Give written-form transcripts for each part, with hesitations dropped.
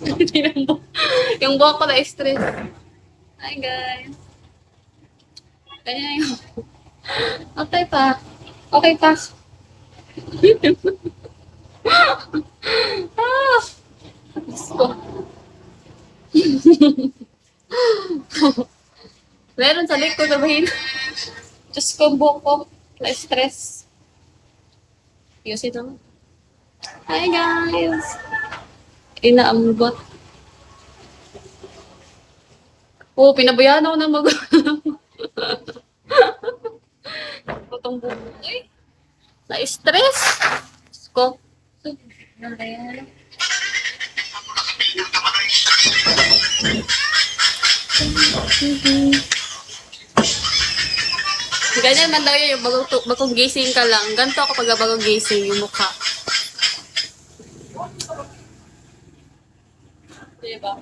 Tinan mo. Yung buhok ko na-stress. Hi guys. Ganyan yung... Okay pa. Okay pa. Ah! Diyos ko. Meron sa likod na bahin. Diyos ko, buhok ko. Na-stress. Ayusin naman. Hi guys. Inaambot. Oh, pinabayaan ako ng Putong buhok. Ay, na-stress. Diyos ko. Ganyan man daw yun, yung bagong gising ka lang. Ganito ako pag bagong gising, yung mukha. Diba?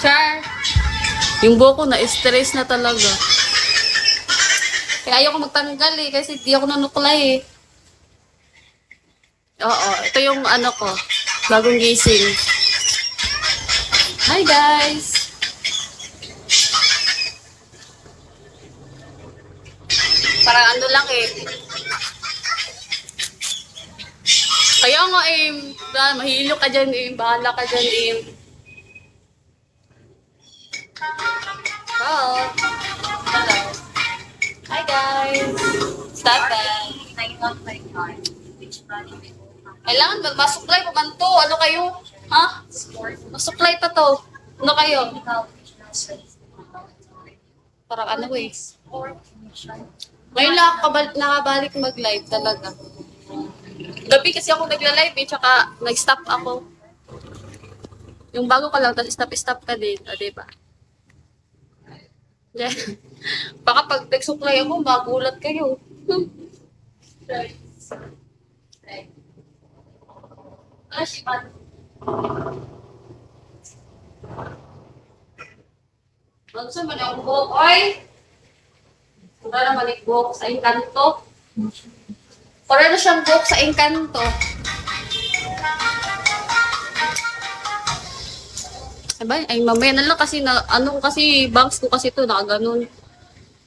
Char! Yung buhok ko na-stress na talaga. Kaya ayoko magtanggal eh, kasi di ako nanuklay eh. Oo, ito yung ano ko, bagong gising. Hi guys! Parang ano lang eh. Kaya nga eh, mahilo ka dyan eh, bahala ka dyan eh. Hello. Hello. Hi guys. Stop that. Kailangan masuklay pa man to. Ano kayo? Ha? Masuklay pa to. Ano kayo? Parang ano eh. Ngayon lang nakabalik mag-live talaga. Gabi kasi ako nagla-live eh, tsaka nag-stop ako. Yung bago ka lang, tapos stop ka din. O, diba? Yeah. Baka pag nagsuklay ako, magulat kayo. Right. Ah, sipat. Magsa man ang buhok, oy! Para naman yung buhok sa Encanto. Para na siyang buhok sa Encanto. Ay, mamaya na lang kasi na, ano kasi, bangs ko kasi ito, nakaganon.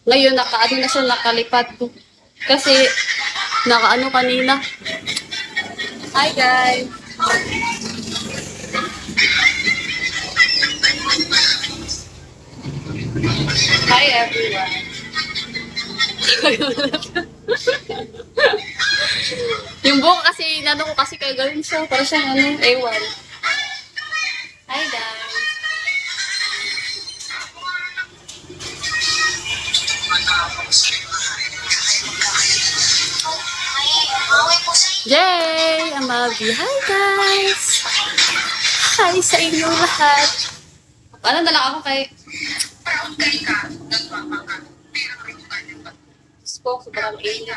Ngayon, nakaano na siya, nakalipat ko. Kasi, nakaano kanina. Hi, guys! Hi, everyone! Yung buhok kasi, nano ko kasi kaya ganun siya, para siyang ano, ewan. Hi, guys! Jay! Amabi! Hi guys! Hi sa inyo lahat! Paano na lang ako kay... Spoke, sobrang init.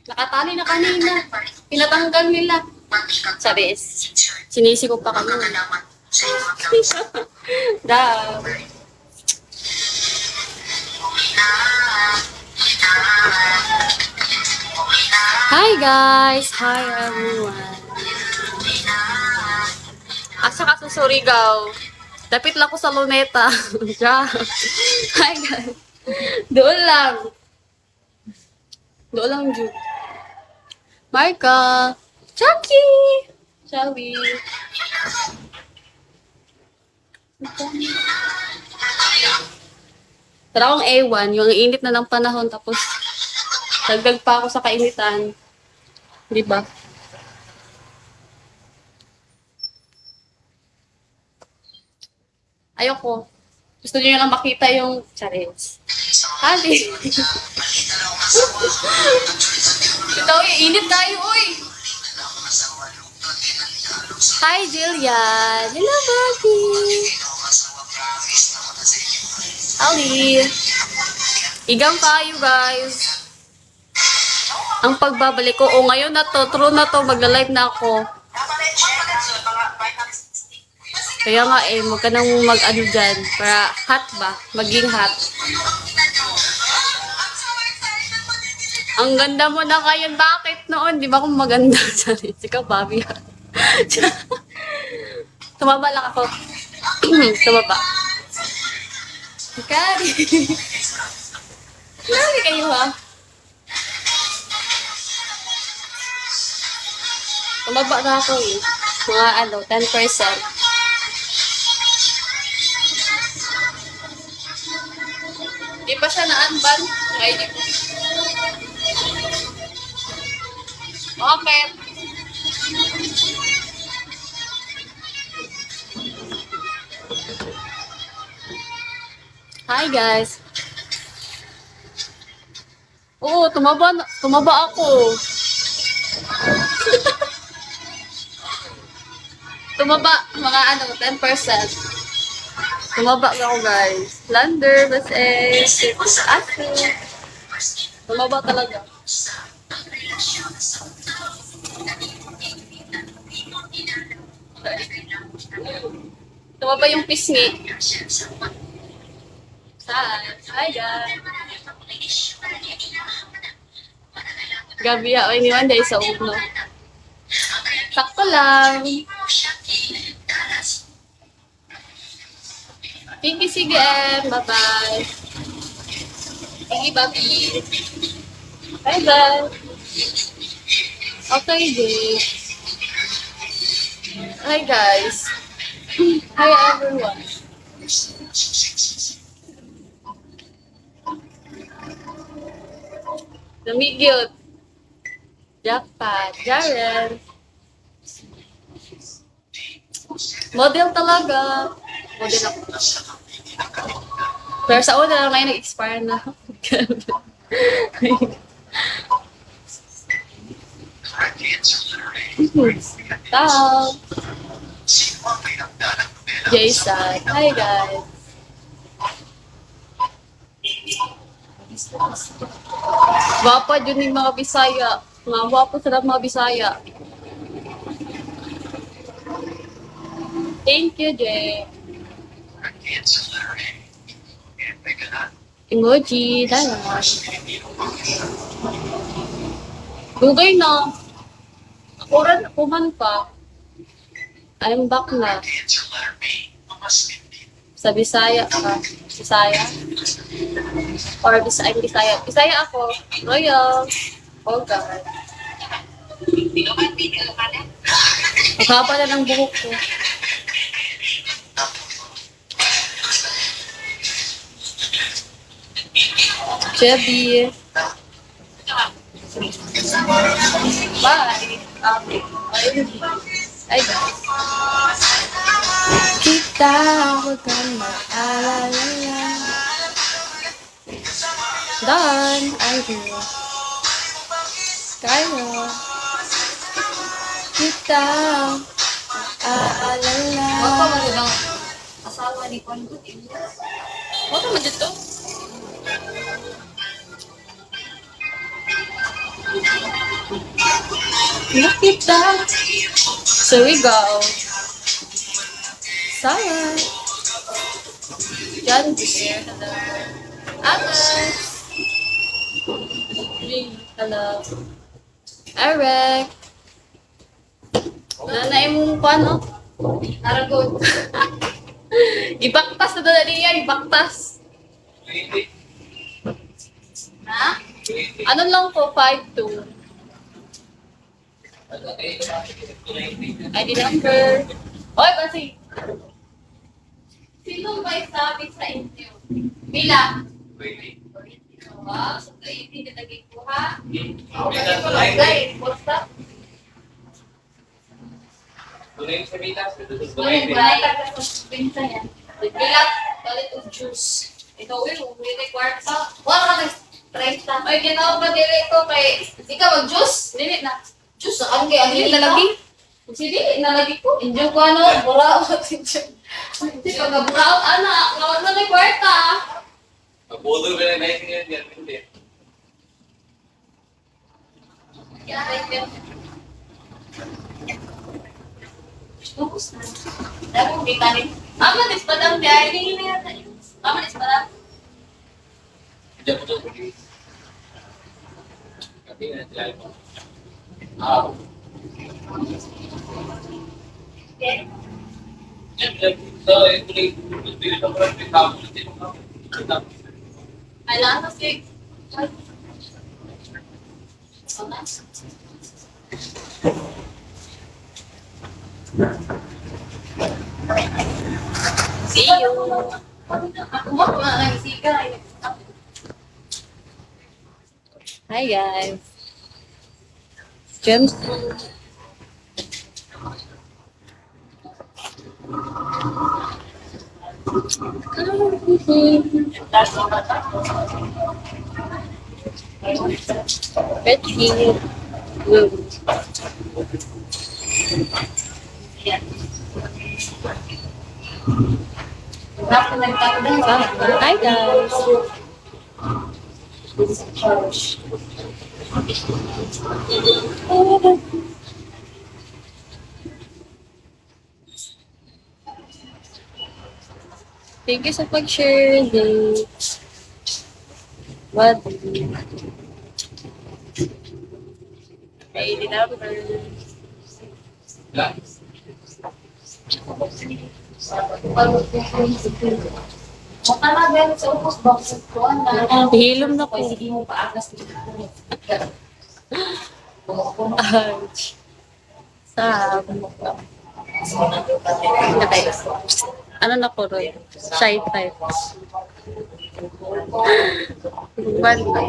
Nakatali na kanina. Pinatanggal nila. Sabes. Sinisi ko pa kami. Da. Hi guys! Hi everyone! Asa ka sa Surigao? Dapit lang ko sa Luneta. Hi guys! Doon lang. Doon lang, Jude. Marka! Chucky! Shall we? Tara akong ewan, yung init na ng panahon, tapos dagdag pa ako sa kainitan. Di ba? Ayoko. Gusto niyo lang makita yung charits. Hali. Ito, init tayo, uy! Hi, Jillian! Hello, Bobby! Ali. Igang kayo, guys. Ang pagbabalik ko. O, ngayon na to. True na to. Magla-live na ako. Kaya nga huwag ka nang mag-ano dyan. Para hot ba? Maging hot. Ang ganda mo na ngayon. Bakit noon? Di ba kung maganda? Sorry. Ikaw, Bobby. Tumaba lang ako. Tumaba. Kari. Kari kayo ha. Tumaba na ako eh. Mga 10%. Di pa siya na-unban. Ngayon ko. Okay. Hi guys. Oo, tumaba ako. Tumaba, mga 10%. Tumaba ako guys. Lander, aso. Tumaba talaga. Tumaba yung pisngi. Hi guys. Gabi ay iniwan dahil sa ulo. Sakto lang. Sige, bye-bye. Sige, Bobby. Hi guys. Okay, day. Hi guys. Hi everyone. Namigil. Jackpot. Jaren. Model talaga. Model ako. Pero sa una ngayon nag-expire na. Tao. Jason. Hi guys. Wapa dyan yung mga Bisaya. Mga wapo sila mga Bisaya. Thank you, Jay. Emoji. Dala. Dugay na. Kuman pa. I'm back na. Sa Bisaya ka. Bisaya? Or I'm Bisaya. Bisaya ako. Royal. Oh God. Magkapa na ng buhok ko. Chubby. Bye. Ay, kita huwag kang mag-alala. Done. I do. Kaya. Kita mag-alala. Wala pa lang asawa ni Kondo. Wala mo dito? Nakita. So we go. Sayang. John Deere. Hello. Alex. Hello. Eric. Nanay mong paano? Aragon. Ibaktas na doon niya. Ibaktas. Ha? Ano lang po? 5'2". ID number. Oy, kasi. Sino ba sabi sa inyo? Bila? Wow, so kayo hindi nalagay ko ha? Okay, basta. Bilat, balit of juice. Ikaw yun, may kwarta. Wala ka nag-30. Ay, ginawa ba dili ko kay... Ikaw mag-juice? Dili na. Juice, saan kay ano Dili dito? talagi? Sige, nalagi ko. Injo ko ano, buraot. Injo. Hindi, pagka-brown, anak. Ngawag na may kwarta. Pagpudol ka na naising yan, yan, hindi. Yan, right there. Focus na. Dami kong vitamin. Amanis pa lang biyahe. Hindi na yata yun. Amanis pa lang. Diyan po ito. Kasi nga, sila ito. Ah. Okay. Diyan, diyan. So, ito na yung bili ng mga pitapo na tinong Ay, lang kasi. Sana. See you. Ako mo, mga isika. Hi guys. Gems. Betty. Ako nagtanda. Hi guys. Thank you sa pag-share din. What? Baby number. Maka na ganit sa upos box ko na. Hilom na ko. Sige mo paagas dito. Ouch. Sa ano na ko ron? Shy type. Ban ba?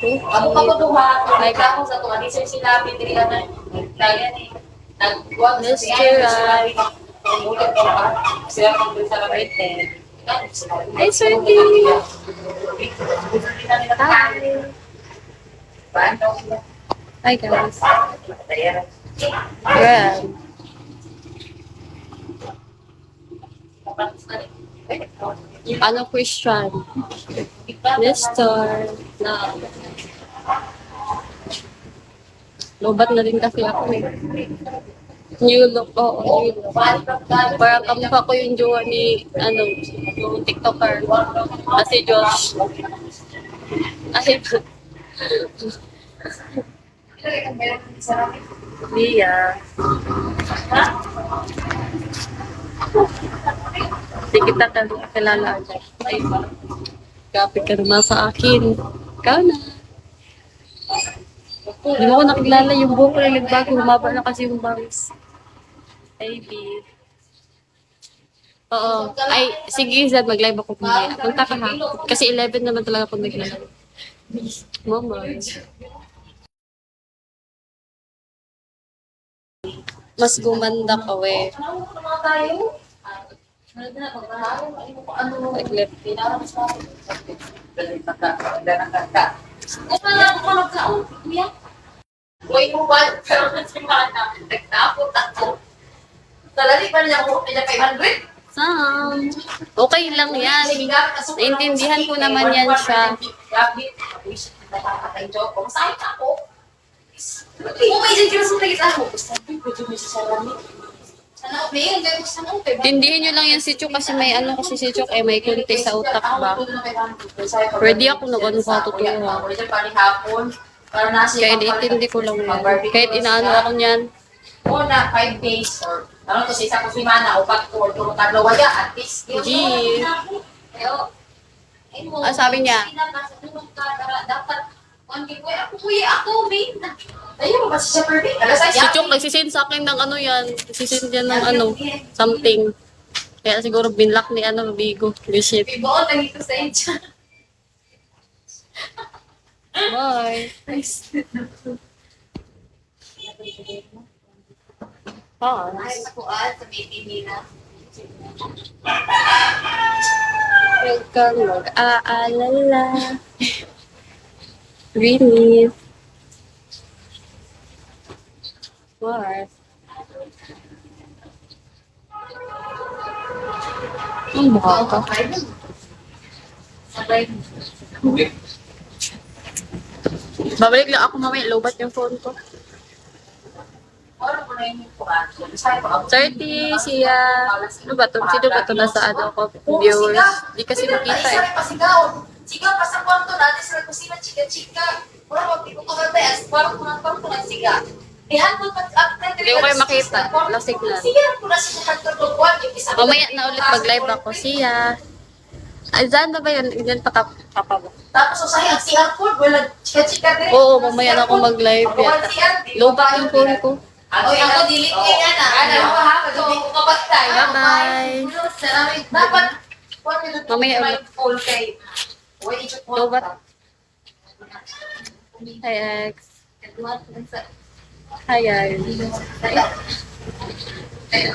Ako pa ko duha, ay ka ako sa tuwa, di sir sinabi, dili ka na, kaya ni, nagbuwag sa Mr. Rai. siya kung doon sa right Hi, Sweetie. Hi, guys. Well, ano question? Nestor. Na. Lobat na rin kasi ako eh. New look, oo, new look. Parang kamukha ko yung jowa ni, ano, yung TikToker. Kasi Josh. Ay, Lia. Hindi kita kilala agad. Ay, kapit ka naman sa akin. Ikaw na. Hindi mo ko nakilala yung buhok ko na nagbago. Humaba na kasi yung bangs. Baby. Oo. Ay, sige, Zed, mag-live ako kumaya. Punta ka ha. Kasi 11 naman talaga ako nag-live. Mama. Mas gumanda ka, we. Nag-live. Uy, mo ba? Si Mana, nagtapot ako. Talali pa niya ako, niya 500. Sam. Okay lang yan. Naintindihan ko naman yan siya. Masakit ako. May dyan kila sa nagit ako. Basta, pwede mo siya sarami. Sana, may yun, gaya ko sana. Tindihin nyo lang yan si Chuk kasi may ano kasi si Chuk eh may kunti sa utak ba. Pwede ako nag-ano ka totoo. Para nasa Kaya naintindi ko lang yan. Kahit inaano ako niyan. Una, 5 days or ano to sa isa ko si Mana o pag or tulong kadlaw wala at least. Gee. Pero Ah, sabi niya. Dapat ako kuya ako main. Ayun ba siya per day? Alas Si Chuk nagsisend sa akin ng ano yan. Nagsisend yan ng ano. Something. Kaya siguro binlock ni ano Bigo. Bishop. Biboon lang ito sa inyo. Bye. Ah. Ay, nakuan sa baby nila. Huwag kang mag-aalala. Really? What? Ang mukha ko. Sabay. Babalik lang ako mamaya. Lobat yung phone ko. Ano ko na yung kuha? Saan ko ako? 30 siya. Ano ba to? Sino ba to nasa ano ko? Viewers. Di kasi makita eh. Pasigaw. Sigaw pa sa kwarto natin sa kusina, chika-chika. Wala mo, pico ko kagay. As kwarto ng siga. Ihan mo Hindi ko kayo makita. Walang signal. Sige, ko na siya kantor ng kwarto. Mamaya na ulit mag-live ako siya. Ay, saan na ba yun? Yan papa mo. Tapos usahay ang CR code, wala chika-chika din. Oo, mamaya na ako mag-live yata. Lobat yung phone ko. Oy, ako delete ko yan ah. Ano ba ha? Delete ko ba tayo? Bye-bye. Dapat Mamaya ulit. full kay. Oy, ikot mo. Lobat. Hi, X. Hi, guys. Ay,